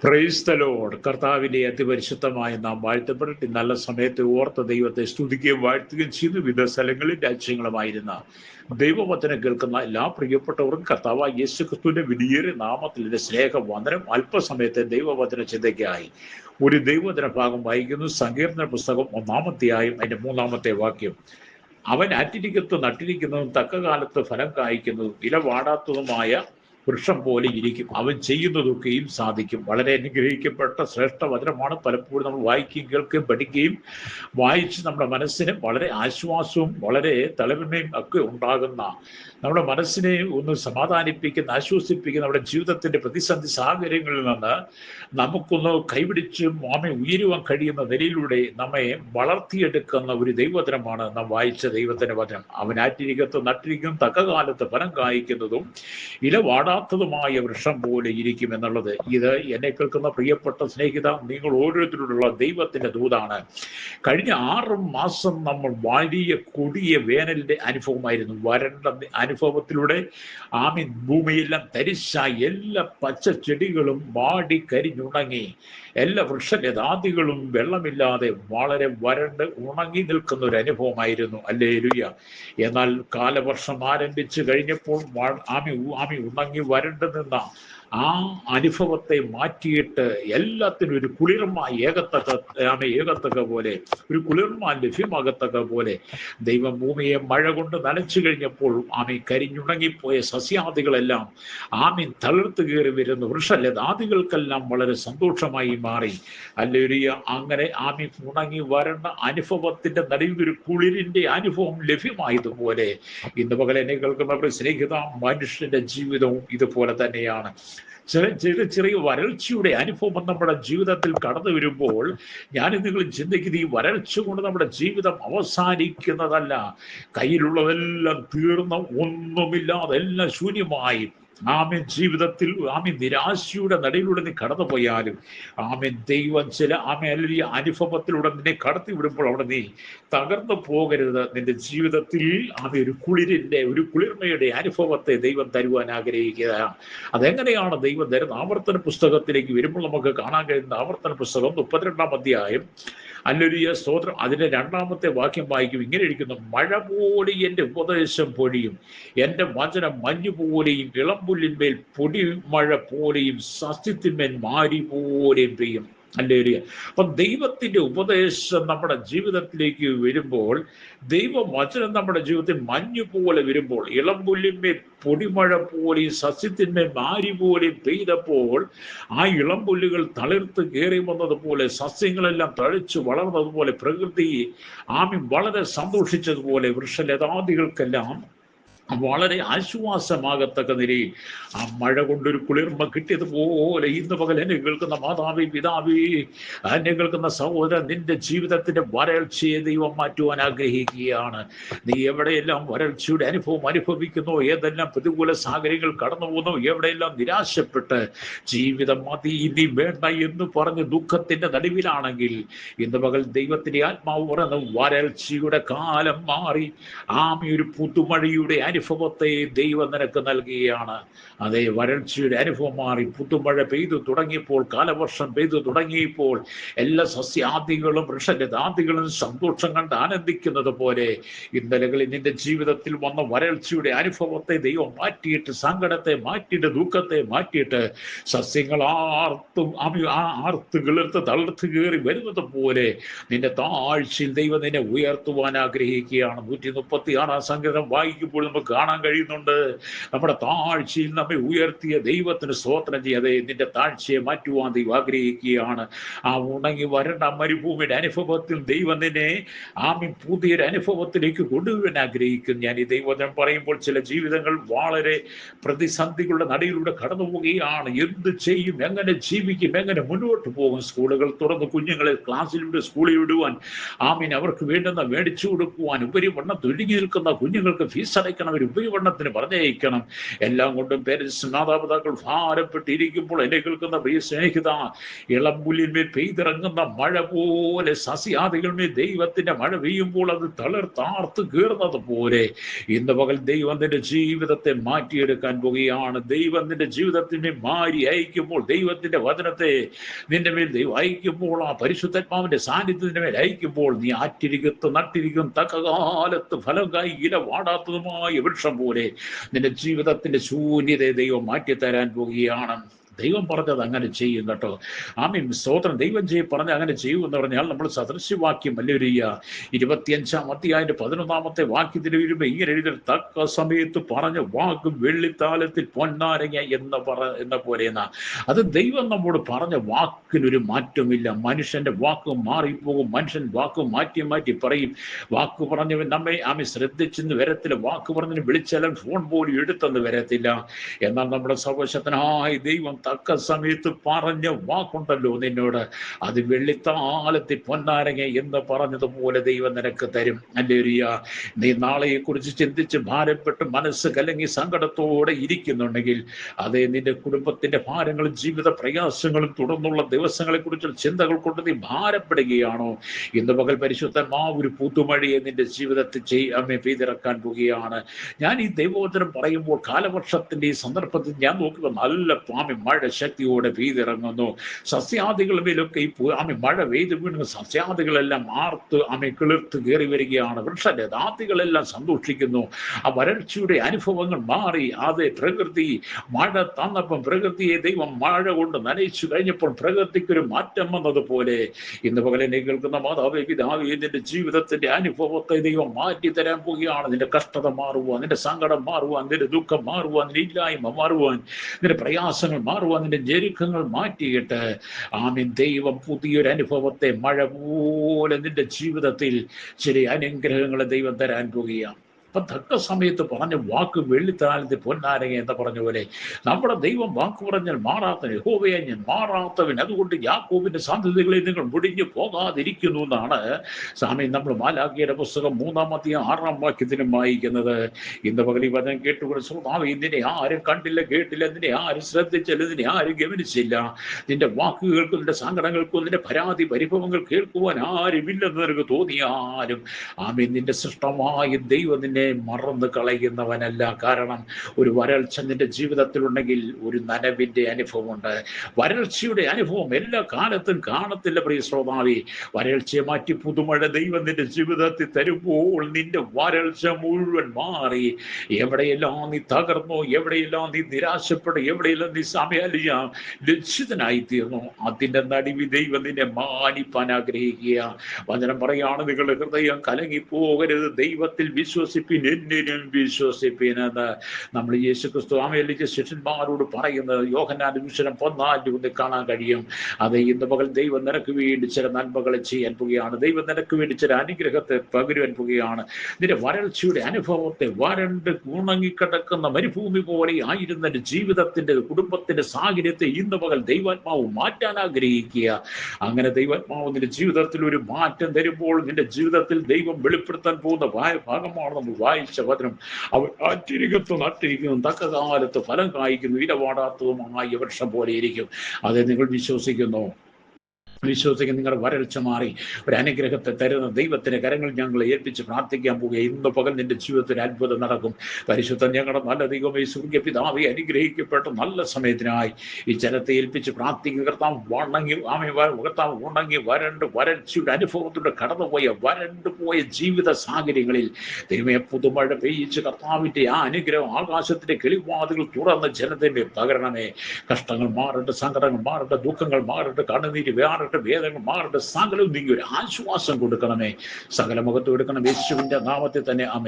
Praise the Lord. കർത്താവിന്റെ അതിപരിശുദ്ധമായ നാം വാഴ്ത്തപ്പെടട്ടെ. നല്ല സമയത്ത് ഓർത്ത ദൈവത്തെ സ്തുതിക്കുകയും വാഴ്ത്തുകയും ചെയ്തു. വിവിധ സ്ഥലങ്ങളിൽ രാജ്യങ്ങളുമായിരുന്ന ദൈവവചനം കേൾക്കുന്ന എല്ലാ പ്രിയപ്പെട്ടവർക്കും കർത്താവായ യേശു ക്രിസ്തുവിന്റെ വലിയേറിയ നാമത്തിൽ എന്റെ സ്നേഹവന്ദനം. അല്പസമയത്തെ ദൈവവചന ചിന്തയ്ക്കായി ഒരു ദൈവവചന ഭാഗം വായിക്കുന്നു. സങ്കീർത്തന പുസ്തകം 1-ാം അധ്യായം അതിന്റെ 3-ാമത്തെ വാക്യം. അവൻ ആറ്റിരിക്കത്ത് നട്ടിരിക്കുന്നതും തക്ക കാലത്ത് ഫലം കായ്ക്കുന്നതും ഇല വാടാത്തതുമായ വൃക്ഷം പോലെ ഇരിക്കും. അവൻ ചെയ്യുന്നതൊക്കെയും സാധിക്കും. വളരെ അനുഗ്രഹിക്കപ്പെട്ട ശ്രേഷ്ഠ വചനമാണ്. പലപ്പോഴും നമ്മൾ വായിക്കുകയും കേൾക്കുകയും പഠിക്കുകയും വായിച്ച് നമ്മുടെ മനസ്സിന് വളരെ ആശ്വാസവും വളരെ തളർമയും ഒക്കെ ഉണ്ടാകുന്ന, നമ്മുടെ മനസ്സിനെ ഒന്ന് സമാധാനിപ്പിക്കുന്ന, ആശ്വസിപ്പിക്കുന്ന, നമ്മുടെ ജീവിതത്തിന്റെ പ്രതിസന്ധി സാഹചര്യങ്ങളിൽ നിന്ന് നമുക്കൊന്ന് കൈപിടിച്ച് ഉയരുവാൻ കഴിയുന്ന നിലയിലൂടെ നമ്മെ വളർത്തിയെടുക്കുന്ന ഒരു ദൈവവചനമാണ് നാം വായിച്ച ദൈവത്തിന്റെ വചനം. അവൻ ആറ്റിരിക്കത്ത് നട്ടിരിക്കും, തക്ക കാലത്ത് ഫലം കായ്ക്കുന്നതും ഇല വാടാത്തതുമായ വൃക്ഷം പോലെ ഇരിക്കും എന്നുള്ളത്. ഇത് എന്നെ കേൾക്കുന്ന പ്രിയപ്പെട്ട സ്നേഹിത, നിങ്ങൾ ഓരോരുത്തരോടുള്ള ദൈവത്തിന്റെ ദൂതാണ്. കഴിഞ്ഞ 6 മാസം നമ്മൾ വലിയ കൊടിയ വേനലിന്റെ അനുഭവമായിരുന്നു. വരണ്ട അനുഭവത്തിലൂടെ ഭൂമിയെല്ലാം തരിശായി, എല്ലാ പച്ച ചെടികളും വാടി കരിഞ്ഞുണങ്ങി, എല്ലാ വൃക്ഷലതാദികളും വെള്ളമില്ലാതെ വളരെ വരണ്ട് ഉണങ്ങി നിൽക്കുന്ന ഒരു അനുഭവമായിരുന്നു. ഹല്ലേലൂയ. എന്നാൽ കാലവർഷം ആരംഭിച്ചു കഴിഞ്ഞപ്പോൾ ഉണങ്ങി വരണ്ടു നിന്ന ആ അനുഭവത്തെ മാറ്റിയിട്ട് എല്ലാത്തിനും ഒരു കുളിർമ ഏകത്തക്ക പോലെ, ഒരു കുളിർമ ലഭ്യമാകത്തക്ക പോലെ ദൈവം ഭൂമിയെ മഴ കൊണ്ട് നനച്ചു കഴിഞ്ഞപ്പോൾ കരിഞ്ഞുണങ്ങിപ്പോയ സസ്യാദികളെല്ലാം തളിർത്ത് കയറി വരുന്ന വൃക്ഷലതാദികൾക്കെല്ലാം വളരെ സന്തോഷമായി മാറി. ഹല്ലേലൂയ. അങ്ങനെ ഉണങ്ങി വരണ്ട അനുഭവത്തിന്റെ നടുവിൽ ഒരു കുളിരിന്റെ അനുഭവം ലഭ്യമായതുപോലെ ഇന്ന് പകൽ എന്നെ കേൾക്കുന്ന സ്നേഹിത, മനുഷ്യന്റെ ജീവിതവും ഇതുപോലെ തന്നെയാണ്. ചെറിയ വരൾച്ചയുടെ അനുഭവം നമ്മുടെ ജീവിതത്തിൽ കടന്നു വരുമ്പോൾ ഞാൻ നിങ്ങൾ ചിന്തിക്കുന്നത്, ഈ വരൾച്ച കൊണ്ട് നമ്മുടെ ജീവിതം അവസാനിക്കുന്നതല്ല. കയ്യിലുള്ളതെല്ലാം തീർന്ന, ഒന്നുമില്ലാതെ എല്ലാം ശൂന്യമായി ജീവിതത്തിൽ നിരാശയുടെ നടുവിലൂടെ നീ കടന്നു പോയാലും ദൈവം ചില അല്ലെങ്കിൽ അനുഭവത്തിലൂടെ നിന്നെ കടത്തി വിടുമ്പോൾ അവിടെ നീ തകർന്നു പോകരുത്. നിന്റെ ജീവിതത്തിൽ ഒരു കുളിർമയുടെ അനുഭവത്തെ ദൈവം തരുവാൻ ആഗ്രഹിക്കുകയാണ്. അതെങ്ങനെയാണ് ദൈവം തരുന്നത്? ആവർത്തന പുസ്തകത്തിലേക്ക് വരുമ്പോൾ നമുക്ക് കാണാൻ കഴിയുന്ന ആവർത്തന പുസ്തകം 32-ാം അധ്യായം. ഹല്ലേലൂയ, സ്തോത്രം. അതിന്റെ 2-ാമത്തെ വാക്യം വായിക്കും. ഇങ്ങനെ ഇരിക്കുന്നു: മഴ പോലെ എൻ്റെ ഉപദേശം പൊഴിയും, എൻ്റെ വചനം മഞ്ഞു പോലെയും ഇളമ്പുല്ലിന്മേൽ പൊടിമഴ പോലെയും സസ്യത്തിന്മേൽ മാരി പോലെയും പെയ്യും. ഹല്ലേലൂയ. അപ്പം ദൈവത്തിന്റെ ഉപദേശം നമ്മുടെ ജീവിതത്തിലേക്ക് വരുമ്പോൾ, ദൈവവചനം നമ്മുടെ ജീവിതത്തിൽ മഞ്ഞു പോലെ വരുമ്പോൾ, ഇളമ്പുല്ലിന്മേൽ പൊടിമഴ പോലെയും സസ്യത്തിന്മേൽ മാരി പോലെയും പെയ്തപ്പോൾ ആ ഇളമ്പുല്ലുകൾ തളിർത്ത് കയറി വന്നതുപോലെ, സസ്യങ്ങളെല്ലാം തഴച്ചു വളർന്നതുപോലെ, പ്രകൃതി വളരെ സന്തോഷിച്ചതുപോലെ, വൃക്ഷലതാദികൾക്കെല്ലാം വളരെ ആശ്വാസമാകത്തക്ക നിലയിൽ മഴ കൊണ്ടൊരു കുളിർമ കിട്ടിയതുപോലെ ഇന്ന് പകൽ എന്നെ കേൾക്കുന്ന മാതാവി, പിതാവി, എന്നെ കേൾക്കുന്ന സഹോദരൻ, നിന്റെ ജീവിതത്തിന്റെ വരൾച്ചയെ ദൈവം മാറ്റുവാൻ ആഗ്രഹിക്കുകയാണ്. നീ എവിടെയെല്ലാം വരൾച്ചയുടെ അനുഭവം അനുഭവിക്കുന്നു, ഏതെല്ലാം പ്രതികൂല സാഹചര്യങ്ങൾ കടന്നു പോകുന്നു, എവിടെയെല്ലാം നിരാശപ്പെട്ട് ജീവിതം മതി, ഇനി വേണ്ട എന്ന് പറഞ്ഞ് ദുഃഖത്തിന്റെ നടുവിലാണെങ്കിൽ ഇന്ന് പകൽ ദൈവത്തിന്റെ ആത്മാവ് പറയുന്നു, വരൾച്ചയുടെ കാലം മാറി ഒരു പുതുമഴയുടെ അനുഭവത്തെ ദൈവം നിനക്ക് നൽകുകയാണ്. അതേ, വരൾച്ചയുടെ അനുഭവം മാറി പുതുമഴ പെയ്തു തുടങ്ങിയപ്പോൾ, കാലവർഷം പെയ്തു തുടങ്ങിയപ്പോൾ എല്ലാ സസ്യാദികളും വൃക്ഷലതാദികളും സന്തോഷം കണ്ട് ആനന്ദിക്കുന്നത് പോലെ ഇന്നലകളിൽ നിന്റെ ജീവിതത്തിൽ വന്ന വരൾച്ചയുടെ അനുഭവത്തെ ദൈവം മാറ്റിയിട്ട്, സങ്കടത്തെ മാറ്റിയിട്ട്, ദുഃഖത്തെ മാറ്റിയിട്ട്, സസ്യങ്ങൾ ആർത്ത് കിളിർത്ത് തളർത്ത് കയറി വരുന്നത് പോലെ നിന്റെ താഴ്ചയിൽ ദൈവം നിന്നെ ഉയർത്തുവാൻ ആഗ്രഹിക്കുകയാണ്. 136-ാം സങ്കീർത്തനം വായിക്കുമ്പോൾ നമുക്ക് കാണാൻ കഴിയുന്നുണ്ട്, നമ്മുടെ താഴ്ചയിൽ നമ്മെ ഉയർത്തിയ ദൈവത്തിന് സ്തോത്രം ചെയ്യാതെ നിന്റെ താഴ്ചയെ മാറ്റുവാൻ ദൈവം ആഗ്രഹിക്കുകയാണ്. ഉണങ്ങി വരണ്ട മരുഭൂമിയുടെ അനുഭവത്തിൽ ദൈവം നിന്നെ പുതിയൊരു അനുഭവത്തിലേക്ക് കൊണ്ടുവരാൻ ആഗ്രഹിക്കുന്നു. ഞാൻ ഈ ദൈവവചനം പറയുമ്പോൾ ചില ജീവിതങ്ങൾ വളരെ പ്രതിസന്ധികളുടെ നടുവിലൂടെ കടന്നു പോവുകയാണ്. എന്ത് ചെയ്യും, എങ്ങനെ ജീവിക്കും, എങ്ങനെ മുന്നോട്ട് പോകും? സ്കൂളുകൾ തുറന്ന് കുഞ്ഞുങ്ങളെ ക്ലാസ്സിലൂടെ സ്കൂളിൽ വിടുവാൻ, അവർക്ക് വേണ്ടുന്ന മേടിച്ചു കൊടുക്കുവാൻ, ഉപരിപഠനം തൊഴിഞ്ഞു നിൽക്കുന്ന കുഞ്ഞുങ്ങൾക്ക് ഫീസ് അടയ്ക്കണം എല്ലാവരും ഉപയോഗത്തിന് പറഞ്ഞയക്കണം. എല്ലാം കൊണ്ടും പേരൻസ് മാതാപിതാക്കൾ ഭാരപ്പെട്ടിരിക്കുമ്പോൾ എന്നെ കേൾക്കുന്ന പ്രിയ സ്നേഹിത, ഇളമ്പുല്ലിന്മേൽ പെയ്തിറങ്ങുന്ന മഴ പോലെ സസ്യാദികളിന്മേൽ ദൈവത്തിന്റെ മഴ പെയ്യുമ്പോൾ അത് തളിർത്താർത്ത് കീറുന്നത് പോലെ ഇന്ന് പകൽ ദൈവം നിന്റെ ജീവിതത്തെ മാറ്റിയെടുക്കാൻ പോകുകയാണ്. ദൈവം നിന്റെ ജീവിതത്തിനെ മാറി അയക്കുമ്പോൾ, ദൈവത്തിന്റെ വചനത്തെ നിന്റെ മേൽ ദൈവം അയക്കുമ്പോൾ, ആ പരിശുദ്ധാത്മാവിന്റെ സാന്നിധ്യത്തിന്റെ മേൽ അയക്കുമ്പോൾ, നീ ആറ്റിരിക്കത്ത് നട്ടിരിക്കും തക്ക കാലത്ത് ഫലം കായി ഇല വാടാത്തതുമായ വൃക്ഷം പോലെ നിന്റെ ജീവിതത്തിന്റെ ശൂന്യതയെ ദൈവം മാറ്റിത്തരാൻ പോകുകയാണ്. ദൈവം പറഞ്ഞത് അങ്ങനെ ചെയ്യും കേട്ടോ. ആമീൻ, സ്തോത്രം. ദൈവം പറഞ്ഞ് അങ്ങനെ ചെയ്യും എന്ന് പറഞ്ഞാൽ നമ്മൾ സദൃശ്യവാക്യം അല്ലേരിയ 25-ാം അധ്യായത്തിന്റെ 11-ാമത്തെ വാക്യത്തിൽ വരുമ്പോൾ ഇങ്ങനെ എഴുതൽ, തക്ക സമയത്ത് പറഞ്ഞ വാക്ക് വെള്ളിത്താലത്തിൽ പൊന്നാരങ്ങ എന്ന പോലെയെന്ന. അത് ദൈവം നമ്മോട് പറഞ്ഞ വാക്കിനൊരു മാറ്റമില്ല. മനുഷ്യന്റെ വാക്ക് മാറിപ്പോകും, മനുഷ്യൻ വാക്ക് മാറ്റി മാറ്റി പറയും. വാക്ക് പറഞ്ഞവൻ നമ്മെ ശ്രദ്ധിച്ചെന്ന് വരത്തില്ല, വാക്ക് പറഞ്ഞതിന് വിളിച്ചാലും ഫോൺ പോലും എടുത്തെന്ന് വരത്തില്ല. എന്നാൽ നമ്മുടെ സർവശക്തനായ ദൈവം തക്ക സമയത്ത് പറഞ്ഞ വാക്കുണ്ടല്ലോ നിന്നോട്, അത് വെള്ളിത്താലത്തിൽ പൊന്നാരങ്ങ എന്ന് പറഞ്ഞതുപോലെ ദൈവം നിനക്ക് തരും. ഹല്ലേലൂയ. നീ നാളെയെ കുറിച്ച് ചിന്തിച്ച് ഭാരപ്പെട്ട് മനസ്സ് കലങ്ങി സങ്കടത്തോടെ ഇരിക്കുന്നുണ്ടെങ്കിൽ, അതേ നിന്റെ കുടുംബത്തിന്റെ ഭാരങ്ങളും ജീവിത പ്രയാസങ്ങളും തുടർന്നുള്ള ദിവസങ്ങളെ കുറിച്ചുള്ള ചിന്തകൾ കൊണ്ട് നീ ഭാരപ്പെടുകയാണോ? ഇന്ന് പകൽ പരിശുദ്ധന്മാവ് ഒരു പുതുമഴയെ നിന്റെ ജീവിതത്തിൽ പെയ്തിറക്കാൻ പോവുകയാണ്. ഞാൻ ഈ ദൈവവചനം പറയുമ്പോൾ കാലവർഷത്തിന്റെ ഈ സന്ദർഭത്തിൽ ഞാൻ നോക്കുമ്പോൾ നല്ല മഴ ശക്തിയോടെ പെയ്തിറങ്ങുന്നു. സസ്യാദികളിലൊക്കെ ഈ മഴ പെയ്ത് വീണുന്ന സസ്യാദികളെല്ലാം ആർത്ത് കിളിർത്ത് കയറി വരികയാണ്. വൃക്ഷലതാദികളെല്ലാം സന്തോഷിക്കുന്നു. ആ വരൾച്ചയുടെ അനുഭവങ്ങൾ മാറി. അത് പ്രകൃതി മഴ തന്നപ്പം പ്രകൃതിയെ ദൈവം മഴ കൊണ്ട് നനയിച്ചു കഴിഞ്ഞപ്പോൾ പ്രകൃതിക്കൊരു മാറ്റം വന്നതുപോലെ ഇന്ന് പകലെന്നെ കേൾക്കുന്ന മാതാവേ, പിതാവേ, നിന്റെ ജീവിതത്തിന്റെ അനുഭവത്തെ ദൈവം മാറ്റി തരാൻ പോവുകയാണ്. നിന്റെ കഷ്ടത മാറുവാൻ, നിന്റെ സങ്കടം മാറുവാൻ, നിന്റെ ദുഃഖം മാറുവാൻ, നിന്റെ ഇല്ലായ്മ മാറുവാൻ, നിന്റെ പ്രയാസങ്ങൾ മാറുവാൻ, നിന്റെ ഞെരുക്കങ്ങൾ മാറ്റിയിട്ട് ആമീൻ ദൈവം പുതിയൊരു അനുഭവത്തെ മഴ പോലെ നിന്റെ ജീവിതത്തിൽ ചില അനുഗ്രഹങ്ങളെ ദൈവം തരാൻ പോവുകയാണ്. അപ്പൊ തക്ക സമയത്ത് പറഞ്ഞ വാക്ക് വെള്ളിത്താലത്തിൽ പൊന്നാരങ്ങ എന്ന് പറഞ്ഞ പോലെ നമ്മുടെ ദൈവം വാക്ക് പറഞ്ഞാൽ മാറാത്തവൻ, യഹോവയെ ഞാൻ മാറാത്തവൻ, അതുകൊണ്ട് യാക്കോബിന്റെ സാധ്യതകളിൽ നിങ്ങൾ മുടിഞ്ഞു പോകാതിരിക്കുന്നു എന്നാണ് സ്വാമി നമ്മൾ മാലാഖിയുടെ പുസ്തകം 3-ാം അധ്യായം 6-ാം വാക്യത്തിലും വായിക്കുന്നത്. ഇന്ന് പകൽ ഈ വചനം കേട്ടുകൊണ്ട് സ്വാമി, നിന്നെ ആരും കണ്ടില്ല, കേട്ടില്ല, നിന്നെ ആരും ശ്രദ്ധിച്ചില്ല, നിന്നെ ആരും ഗമനിച്ചില്ല, നിന്റെ വാക്കുകൾക്കും നിന്റെ സങ്കടങ്ങൾക്കും നിന്റെ പരാതി പരിഭവങ്ങൾ കേൾക്കുവാൻ ആരുമില്ലെന്ന് നിനക്ക് തോന്നിയാലും ആമീൻ, നിന്റെ സൃഷ്ടമായ ദൈവം നിന്നെ മറന്നു കളയുന്നവനല്ല. കാരണം ഒരു വരൾച്ച നിന്റെ ജീവിതത്തിലുണ്ടെങ്കിൽ ഒരു നനവിന്റെ അനുഭവമുണ്ട്. വരൾച്ചയുടെ അനുഭവം എല്ലാ കാലത്തും കാണത്തില്ല പ്രിയ ശ്രോതാവേ. വരൾച്ചയെ മാറ്റി പുതുമഴ ദൈവം നിന്റെ ജീവിതത്തിൽ തരുമ്പോൾ നിന്റെ വരൾച്ച മുഴുവൻ മാറി. എവിടെയെല്ലാം നീ തകർന്നോ, എവിടെയെല്ലാം നീ നിരാശപ്പെട്ടു, എവിടെയെല്ലാം നീ ലജ്ജിതനായി തീർന്നു, അതിന്റെ നടുവിൽ ദൈവം നിന്നെ മാനിപ്പാൻ ആഗ്രഹിക്കുക. വചനം പറയാണ്, നിങ്ങളുടെ ഹൃദയം കലങ്ങിപ്പോകരുത്, ദൈവത്തിൽ വിശ്വസിപ്പിൻ, എന്നിലും വിശ്വസിപ്പിൻ എന്ന് നമ്മൾ യേശുക്രിസ്തു ആമേലിച്ച ശിഷ്യന്മാരോട് പറയുന്നത് യോഹന്നാന്റെ സുവിശേഷം 14 കാണാൻ കഴിയും. അത് ഇന്ന് പകൽ ദൈവം നിനക്ക് വേണ്ടി ചില നന്മകളെ ചെയ്യാൻ പോവുകയാണ്. ദൈവം നിനക്ക് വേണ്ടി ചില അനുഗ്രഹത്തെ പകരുവാൻ പോവുകയാണ്. നിന്റെ വരൾച്ചയുടെ അനുഭവത്തെ, വരണ്ട് ഉണങ്ങിക്കിടക്കുന്ന മരുഭൂമി പോലെ ആയിരുന്ന ജീവിതത്തിന്റെ കുടുംബത്തിന്റെ സാഹചര്യത്തെ ഇന്ന് പകൽ ദൈവാത്മാവ് മാറ്റാൻ ആഗ്രഹിക്കുക. അങ്ങനെ ദൈവാത്മാവ് നിന്റെ ജീവിതത്തിൽ ഒരു മാറ്റം തരുമ്പോൾ നിന്റെ ജീവിതത്തിൽ ദൈവം വെളിപ്പെടുത്താൻ പോകുന്ന ഭാഗമാണ് നമ്മൾ വായിച്ച വചനം. അവർ ആറ്റിരിക്കത്തും നട്ടിരിക്കുന്നു, തക്ക കാലത്ത് ഫലം കായ്ക്കുന്നു, ഇലവാടാത്തതുമായ വൃക്ഷം പോലെ ഇരിക്കും. അത് നിങ്ങൾ വിശ്വസിക്കുന്നു? വിശ്വസിക്കുന്ന നിങ്ങളുടെ വരൾച്ച മാറി ഒരു അനുഗ്രഹത്തെ തരുന്ന ദൈവത്തിന്റെ കരങ്ങൾ ഞങ്ങളെ ഏൽപ്പിച്ച് പ്രാർത്ഥിക്കാൻ പോവുക. ഇന്ന് പകൽ നിന്റെ ജീവിതത്തിൽ അത്ഭുതം നടക്കും. പരിശുദ്ധ ഞങ്ങളുടെ നല്ല ദൈവമേ, സ്വർഗ്ഗ പിതാവേ, അനുഗ്രഹിക്കപ്പെട്ട നല്ല സമയത്തിനായി ഈ ജനത്തെ ഏൽപ്പിച്ച് പ്രാർത്ഥിക്കുക. കർത്താവ് ഉണങ്ങി വരൾച്ചയുടെ അനുഭവത്തിലൂടെ കടന്നുപോയ പോയ ജീവിത സാഹചര്യങ്ങളിൽ ദൈവമേ പുതുമഴ പെയ്യിച്ച് കർത്താവിന്റെ ആ അനുഗ്രഹം ആകാശത്തിന്റെ കിളിവാതികൾ തുറന്ന് ജനത്തിന്റെ പകരണമേ. കഷ്ടങ്ങൾ മാറട്ടെ, സങ്കടങ്ങൾ മാറട്ടെ, ദുഃഖങ്ങൾ മാറട്ടെ, കണ്ണുനീര് മാറട്ടെ, വേദനകൾ മാറട്ടെ, സകലവും നീ ഒരു ആശ്വാസം കൊടുക്കണമേ. സകല മുഖത്ത് കൊടുക്കണം യേശുവിന്റെ നാമത്തിൽ തന്നെ. ആമേൻ.